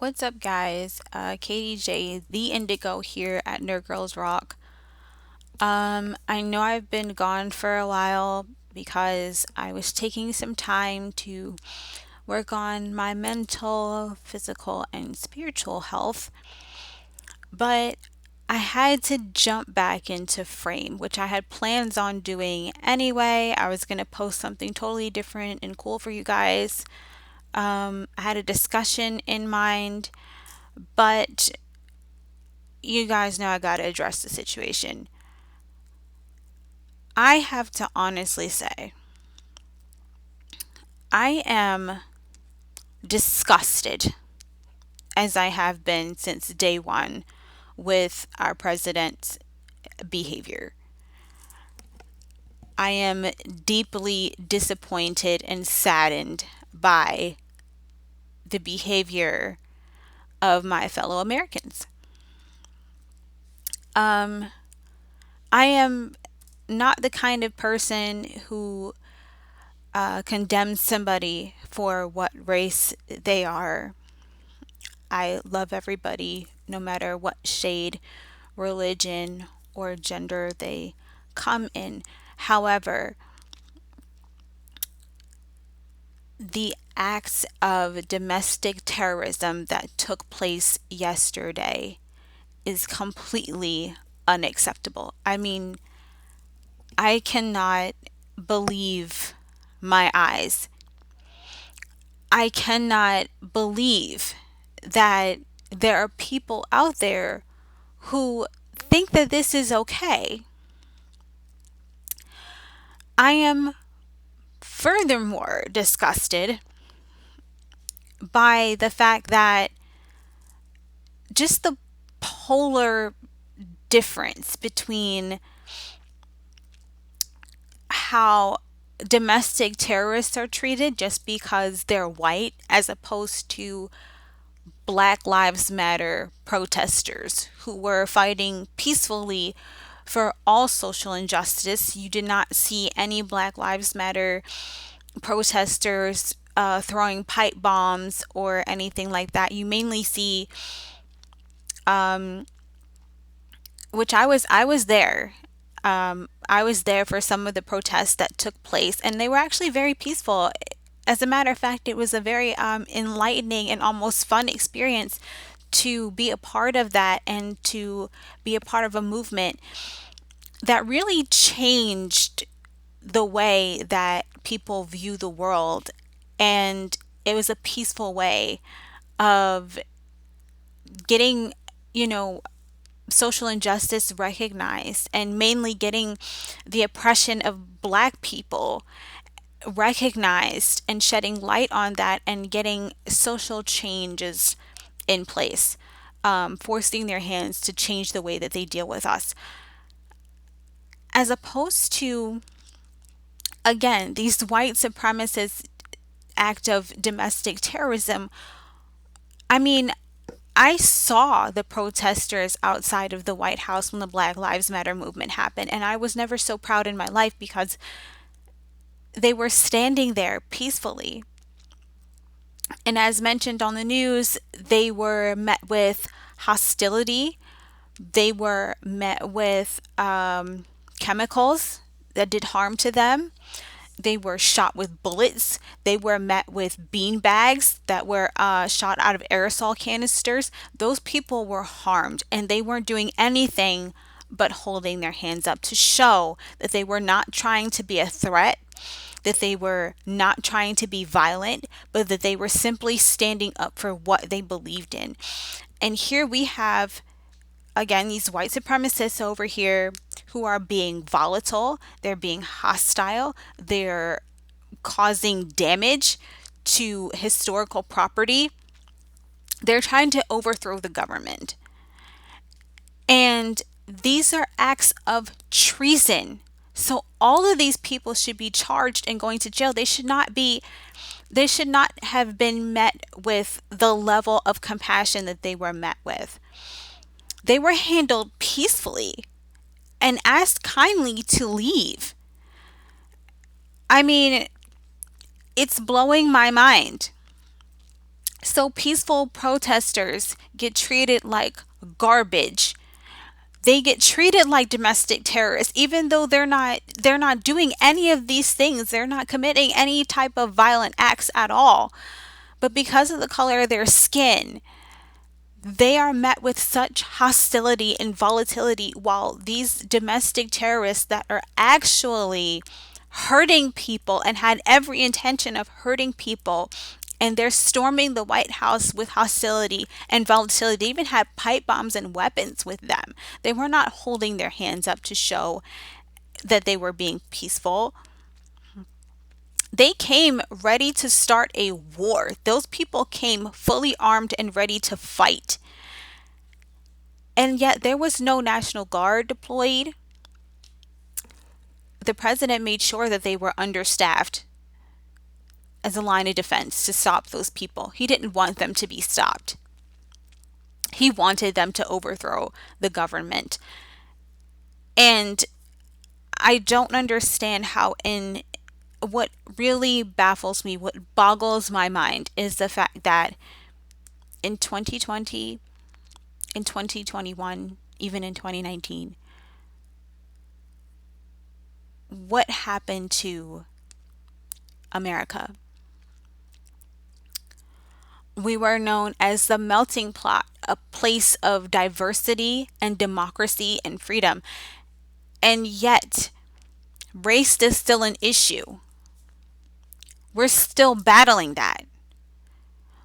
What's up, guys? Katie J, the Indigo here at Nerd Girls Rock. I know I've been gone for a while because I was taking some time to work on my mental, physical, and spiritual health, but I had to jump back into frame, which I had plans on doing anyway. I was going to post something totally different and cool for you guys. I had a discussion in mind, but you guys know I gotta address the situation. I have to honestly say, I am disgusted, as I have been since day one, with our president's behavior. I am deeply disappointed and saddened by the behavior of my fellow Americans. Um, I am not the kind of person who condemns somebody for what race they are. I love everybody, no matter what shade, religion, or gender they come in. However, the acts of domestic terrorism that took place yesterday is completely unacceptable. I mean, I cannot believe my eyes. I cannot believe that there are people out there who think that this is okay. I am furthermore disgusted by the fact that just the polar difference between how domestic terrorists are treated just because they're white as opposed to Black Lives Matter protesters who were fighting peacefully for all social injustice. You did not see any Black Lives Matter protesters throwing pipe bombs or anything like that. You mainly see, um, which I was there. I was there for some of the protests that took place, and they were actually very peaceful. As a matter of fact, it was a very enlightening and almost fun experience to be a part of that and to be a part of a movement that really changed the way that people view the world. And it was a peaceful way of getting, you know, social injustice recognized and mainly getting the oppression of Black people recognized and shedding light on that and getting social changes in place, forcing their hands to change the way that they deal with us. As opposed to, again, these white supremacist act of domestic terrorism. I mean, I saw the protesters outside of the White House when the Black Lives Matter movement happened, and I was never so proud in my life because they were standing there peacefully. And as mentioned on the news, they were met with hostility. They were met with chemicals that did harm to them. They were shot with bullets. They were met with bean bags that were shot out of aerosol canisters. Those people were harmed, and they weren't doing anything but holding their hands up to show that they were not trying to be a threat, that they were not trying to be violent, but that they were simply standing up for what they believed in. And here we have, again, these white supremacists over here who are being volatile, they're being hostile, they're causing damage to historical property. They're trying to overthrow the government. And these are acts of treason. So all of these people should be charged and going to jail. They should not have been met with the level of compassion that they were met with. They were handled peacefully and asked kindly to leave. I mean, it's blowing my mind. So peaceful protesters get treated like garbage. They get treated like domestic terrorists even though they're not doing any of these things. They're not committing any type of violent acts at all. But because of the color of their skin, they are met with such hostility and volatility, while these domestic terrorists that are actually hurting people and had every intention of hurting people, and they're storming the White House with hostility and volatility. They even had pipe bombs and weapons with them. They were not holding their hands up to show that they were being peaceful. They came ready to start a war. Those people came fully armed and ready to fight. And yet there was no National Guard deployed. The president made sure that they were understaffed as a line of defense to stop those people. He didn't want them to be stopped. He wanted them to overthrow the government. And I don't understand how, in what really baffles me, what boggles my mind, is the fact that in 2020, in 2021, even in 2019, what happened to America? We were known as the melting pot, a place of diversity and democracy and freedom. And yet, race is still an issue. We're still battling that.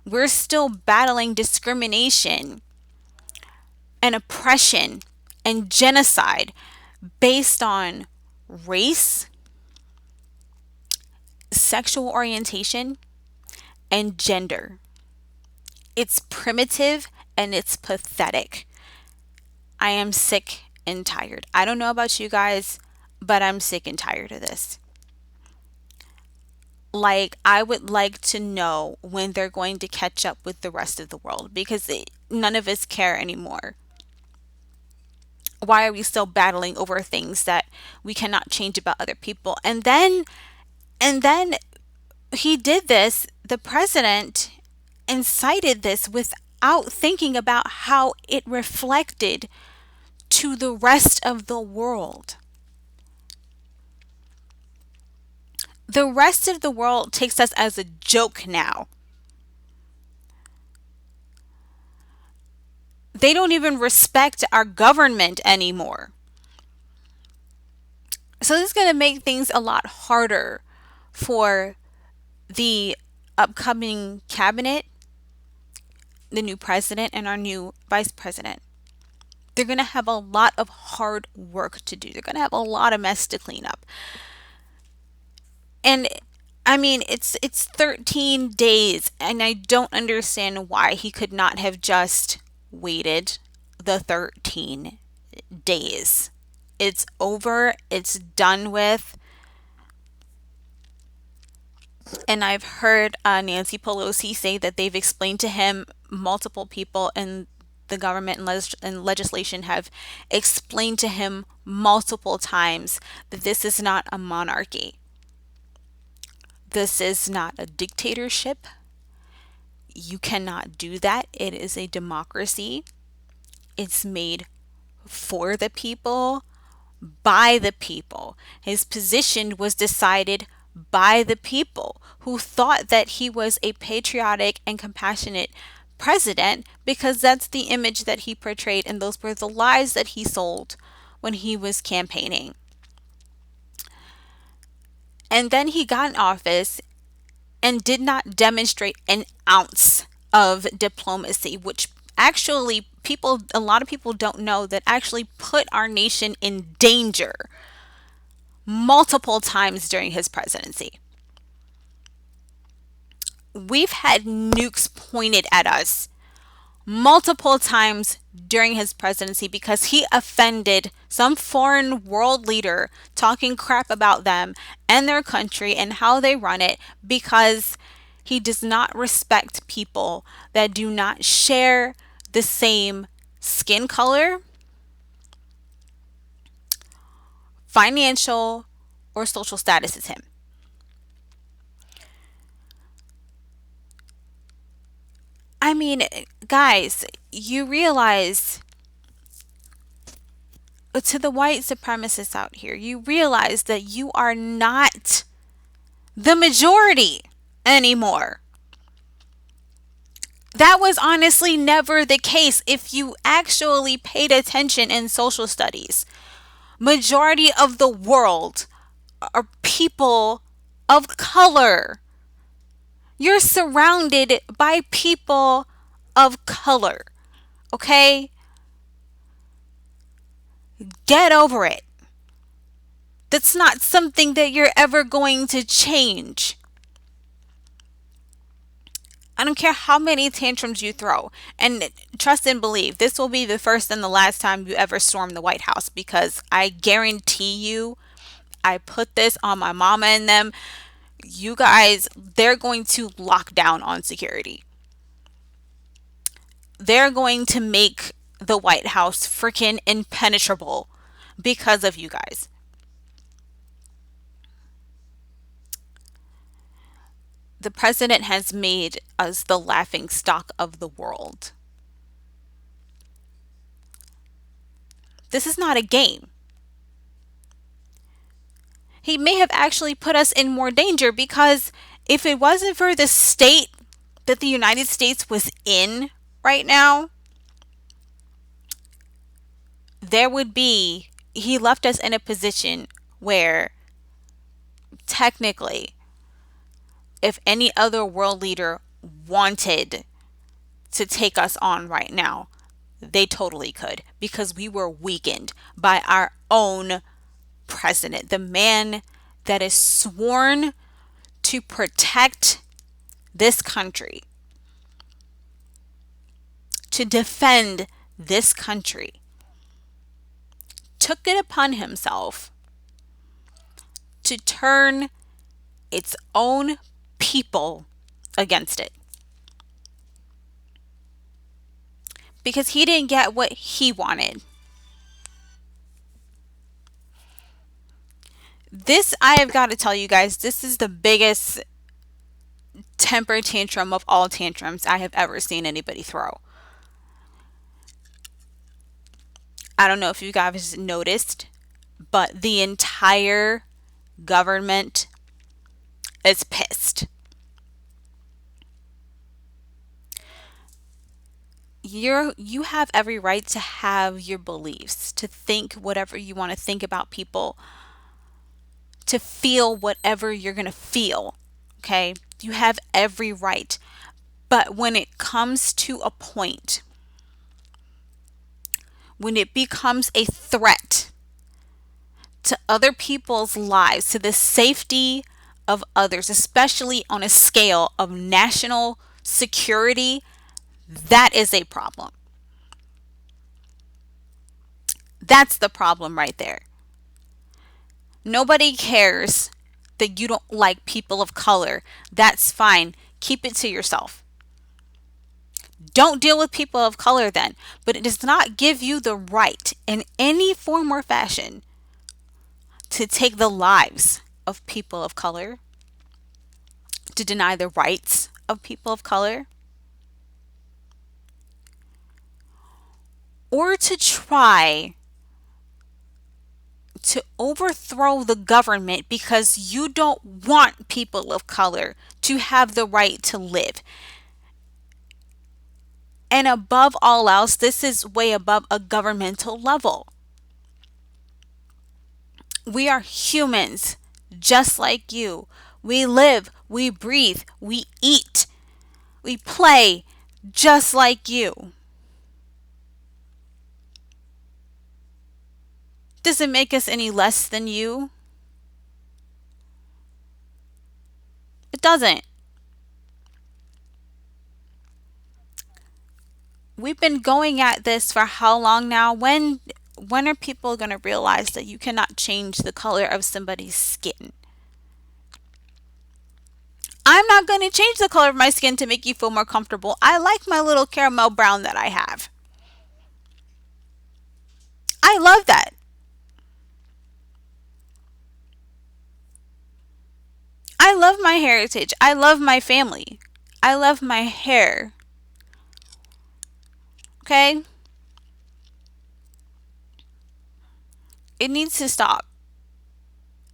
We're still battling discrimination and oppression and genocide based on race, sexual orientation, and gender. It's primitive and it's pathetic. I am sick and tired. I don't know about you guys, but I'm sick and tired of this. Like, I would like to know when they're going to catch up with the rest of the world, because none of us care anymore. Why are we still battling over things that we cannot change about other people? And then he did this, the president incited this without thinking about how it reflected to the rest of the world. The rest of the world takes us as a joke now. They don't even respect our government anymore. So this is going to make things a lot harder for the upcoming cabinet, the new president, and our new vice president. They're going to have a lot of hard work to do. They're going to have a lot of mess to clean up. And I mean, it's 13 days, and I don't understand why he could not have just waited the 13 days. It's over, it's done with. And I've heard Nancy Pelosi say that they've explained to him, multiple people in the government and, and legislation have explained to him multiple times that this is not a monarchy. This is not a dictatorship. You cannot do that. It is a democracy. It's made for the people, by the people. His position was decided by the people, who thought that he was a patriotic and compassionate president, because that's the image that he portrayed, and those were the lies that he sold when he was campaigning. And then he got in office and did not demonstrate an ounce of diplomacy, which actually a lot of people don't know, that actually put our nation in danger multiple times during his presidency. We've had nukes pointed at us multiple times during his presidency because he offended some foreign world leader, talking crap about them and their country and how they run it, because he does not respect people that do not share the same skin color, financial, or social status as him. I mean, guys, you realize, to the white supremacists out here, you realize that you are not the majority anymore. That was honestly never the case if you actually paid attention in social studies. Majority of the world are people of color. You're surrounded by people of color. Okay? Get over it. That's not something that you're ever going to change. I don't care how many tantrums you throw. And trust and believe, this will be the first and the last time you ever storm the White House, because I guarantee you, I put this on my mama and them. You guys, they're going to lock down on security. They're going to make the White House freaking impenetrable because of you guys. The president has made us the laughing stock of the world. This is not a game. He may have actually put us in more danger, because if it wasn't for the state that the United States was in right now, he left us in a position where technically, if any other world leader wanted to take us on right now, they totally could, because we were weakened by our own president, the man that is sworn to protect this country, to defend this country, took it upon himself to turn its own people against it. Because he didn't get what he wanted. This, I have got to tell you guys, this is the biggest temper tantrum of all tantrums I have ever seen anybody throw. I don't know if you guys noticed, but the entire government is pissed. You have every right to have your beliefs, to think whatever you want to think about people, to feel whatever you're going to feel. Okay? You have every right. But when it comes to a point, when it becomes a threat to other people's lives, to the safety of others, especially on a scale of national security, that is a problem. That's the problem right there. Nobody cares that you don't like people of color. That's fine. Keep it to yourself. Don't deal with people of color then. But it does not give you the right in any form or fashion to take the lives of people of color, to deny the rights of people of color, or to try to overthrow the government because you don't want people of color to have the right to live. And above all else, this is way above a governmental level. We are humans just like you. We live, we breathe, we eat, we play just like you. Does it make us any less than you? It doesn't. We've been going at this for how long now? When are people going to realize that you cannot change the color of somebody's skin? I'm not going to change the color of my skin to make you feel more comfortable. I like my little caramel brown that I have. I love that. I love my heritage. I love my family. I love my hair. Okay? It needs to stop.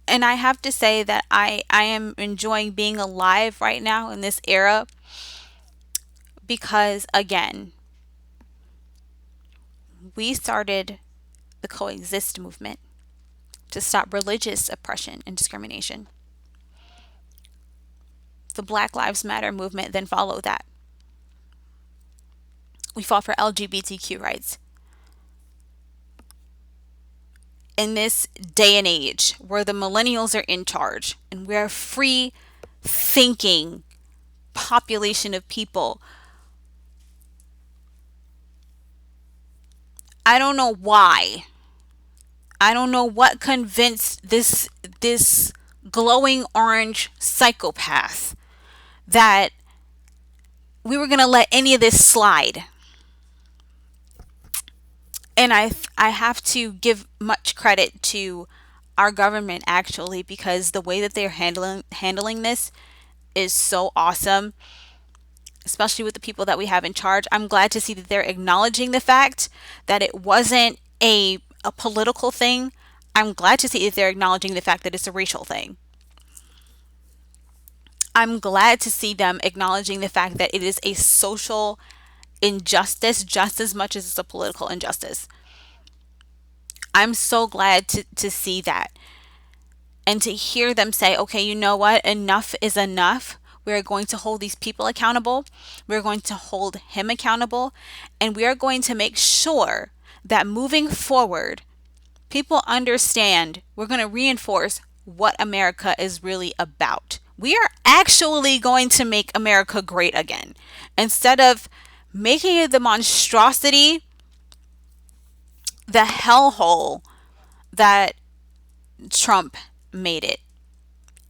And I have to say that I am enjoying being alive right now in this era because, again, we started the coexist movement to stop religious oppression and discrimination. The Black Lives Matter movement then followed that. We fought for LGBTQ rights. In this day and age where the millennials are in charge and we're a free thinking population of people, I don't know why. I don't know what convinced this glowing orange psychopath that we were going to let any of this slide. And I have to give much credit to our government actually, because the way that they're handling this is so awesome, especially with the people that we have in charge. I'm glad to see that they're acknowledging the fact that it wasn't a political thing. I'm glad to see that they're acknowledging the fact that it's a racial thing. I'm glad to see them acknowledging the fact that it is a social injustice just as much as it's a political injustice. I'm so glad to see that and to hear them say, okay, you know what? Enough is enough. We're going to hold these people accountable. We're going to hold him accountable. And we are going to make sure that moving forward, people understand we're going to reinforce what America is really about. We are actually going to make America great again. Instead of making it the monstrosity, the hellhole that Trump made it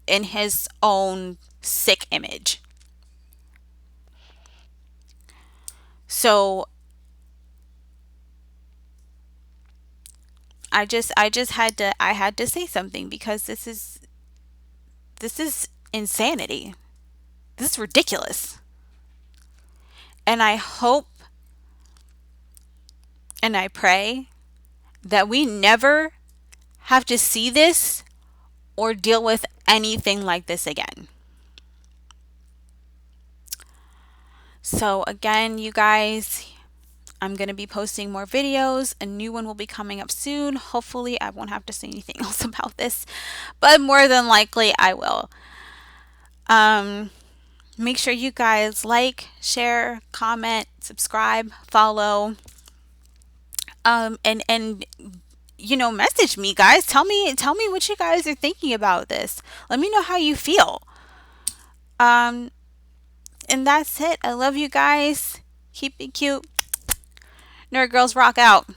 in his own sick image. So I just had to say something because this is insanity. This is ridiculous. And I hope and I pray that we never have to see this or deal with anything like this again. So again, you guys, I'm going to be posting more videos. A new one will be coming up soon. Hopefully, I won't have to say anything else about this, but more than likely, I will. Make sure you guys like, share, comment, subscribe, follow, and message me, guys. Tell me what you guys are thinking about this. Let me know how you feel. Um, and that's it. I love you guys. Keep it cute. Nerd girls rock out.